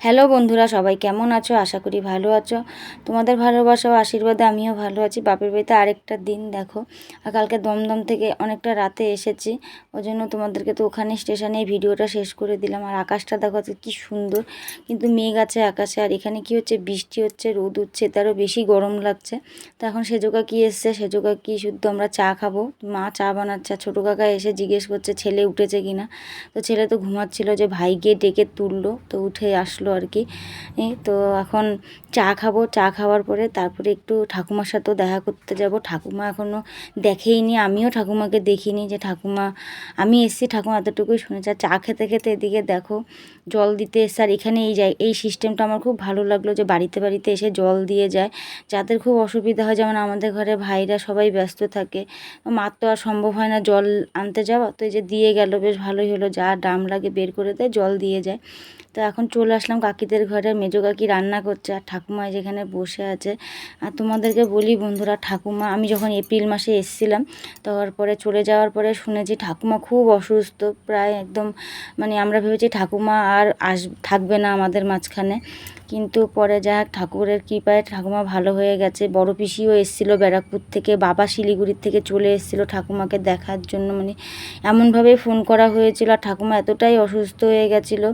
Hello বন্ধুরা, সবাই কেমন আছো? আশা করি ভালো আছো। তোমাদের ভালোবাসা ও আশীর্বাদে আমিও ভালো আছি। বাপের বাড়িতে আরেকটা দিন দেখো। আর কালকে দমদম থেকে অনেকটা রাতে এসেছি, ওই জন্য তোমাদেরকে তো ওখানে স্টেশনে ভিডিওটা শেষ করে দিলাম। আর আকাশটা দেখো আজকে কী সুন্দর, কিন্তু মেঘ আছে আকাশে। আর এখানে কি হচ্ছে, বৃষ্টি হচ্ছে, রোদ উঠছে, তারও বেশি গরম লাগছে। তো এখন সেজোকা কি এসছে, সেজোকা কি শুদ্ধ আমরা চা খাবো। মা চা বানাচ্ছে, আর ছোটো কাকা এসে জিজ্ঞেস করছে ছেলে উঠেছে কিনা। তো ছেলে তো ঘুমাচ্ছিল, যে ভাই গিয়ে ডেকে তুললো, তো উঠে আসলো আর কি। তো এখন চা খাবো, চা খাওয়ার পরে তারপরে একটু ঠাকুমার সাথেও দেখা করতে যাব। ঠাকুমা এখনও দেখেইনি, আমিও ঠাকুমাকে দেখিনি যে ঠাকুমা আমি এসেছি, ঠাকুমা এতটুকুই শুনেছি। আর চা খেতে খেতে এদিকে দেখো জল দিতে এসে, আর এখানে এই সিস্টেমটা আমার খুব ভালো লাগলো, যে বাড়িতে বাড়িতে এসে জল দিয়ে যায়। যাদের খুব অসুবিধা হয়, যেমন আমাদের ঘরে ভাইরা সবাই ব্যস্ত থাকে, মার তো আর সম্ভব হয় না জল আনতে যাওয়া, তো এই যে দিয়ে গেল, বেশ ভালোই হলো। যা ড্রাম লাগে বের করে দেয়, জল দিয়ে যায়। তো এখন চলে আসলাম কাকিদের ঘরে, মেজো কাকি রান্না করছে, আর ঠাকুমা যেখানে বসে আছে। আর তোমাদেরকে বলি বন্ধুরা, ঠাকুমা আমি যখন এপ্রিল মাসে এসেছিলাম, তারপরে চলে যাওয়ার পরে শুনেছি ঠাকুমা খুব অসুস্থ, প্রায় একদম মানে আমরা ভেবেছি ঠাকুমা আর থাকবে না আমাদের মাঝখানে। কিন্তু পরে যা ঠাকুরের কৃপায় ঠাকুমা ভালো হয়ে গেছে। বড় পিসিও এসেছিলো ব্যারাকপুর থেকে, বাবা শিলিগুড়ির থেকে চলে এসেছিলো ঠাকুমাকে দেখার জন্য। মানে এমনভাবে ফোন করা হয়েছিল, আর ঠাকুমা এতটাই অসুস্থ হয়ে গেছিলো,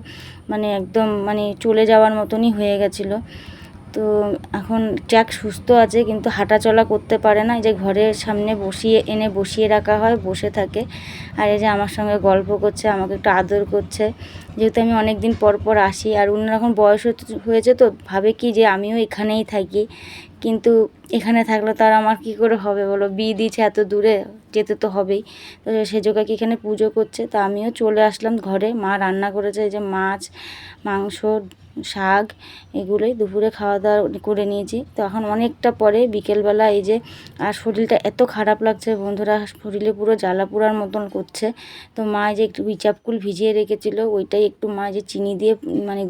মানে একদম মানে চলে যাওয়ার মতনই হয়ে গেছিলো। তো এখন যাক সুস্থ আছে, কিন্তু হাঁটা চলা করতে পারে না। এই যে ঘরের সামনে বসিয়ে রাখা হয়, বসে থাকে। আর এই যে আমার সঙ্গে গল্প করছে, আমাকে একটু আদর করছে, যেহেতু আমি অনেক দিন পর পর আসি। আর ওনার এখন বয়স হয়েছে, তো ভাবে কি যে আমিও এখানেই থাকি, কিন্তু এখানে থাকলে তো আর আমার কী করে হবে বলো, বিয়ে দিয়েছে এত দূরে, যেতে তো হবেই। তো সেজোকাকি এখানে পুজো করছে, তা আমিও চলে আসলাম ঘরে। মা রান্না করেছে, এই যে মাছ, মাংস, শাক, এগুলোই দুপুরে খাওয়া দাওয়া করে নিয়েছি। তো এখন অনেকটা পরে বিকেলবেলা এই যে, আর শরীরটা এত খারাপ লাগছে বন্ধুরা, শরীরে পুরো জ্বালা পোড়ার মতন করছে। তো মা যে একটু বিচাপকুল ভিজিয়ে রেখেছিল, ওইটাই একটু মা যে চিনি দিয়ে মানে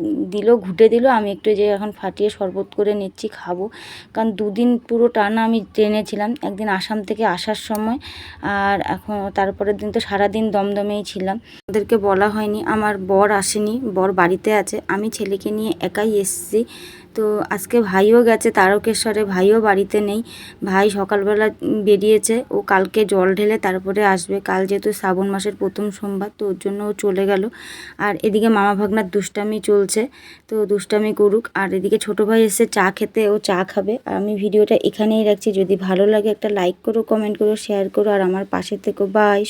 ঘুটে দিল, আমি একটু যে এখন ফাটিয়ে শরবত করে নিচ্ছি, খাবো। কারণ দুদিন পুরো টানা আমি ট্রেনে ছিলাম, একদিন আসাম থেকে আসার সময়, আর এখন তারপরের দিন তো সারাদিন দমদমেই ছিলাম। ওদেরকে বলা হয়নি, আমার বর আসেনি, বর বাড়িতে আছে, আমি ছেলেকে নিয়ে একাই এসেছি। তো আজকে ভাইও গেছে তারকেশ্বরে, ভাইও বাড়িতে নেই। ভাই সকালবেলা বেরিয়েছে, ও কালকে জল ঢেলে তারপরে আসবে। কাল যেহেতু শ্রাবণ মাসের প্রথম সোমবার, তো ওর জন্য ও চলে গেল। আর এদিকে মামা ভাগনার দুষ্টামি চলছে, তো দুষ্টামি করুক। আর এদিকে ছোটো ভাই এসে চা খেতে, ও চা খাবে। আর আমি ভিডিওটা এখানেই রাখছি, যদি ভালো লাগে একটা লাইক করো, কমেন্ট করো, শেয়ার করো, আর আমার পাশে থেকো। বাই।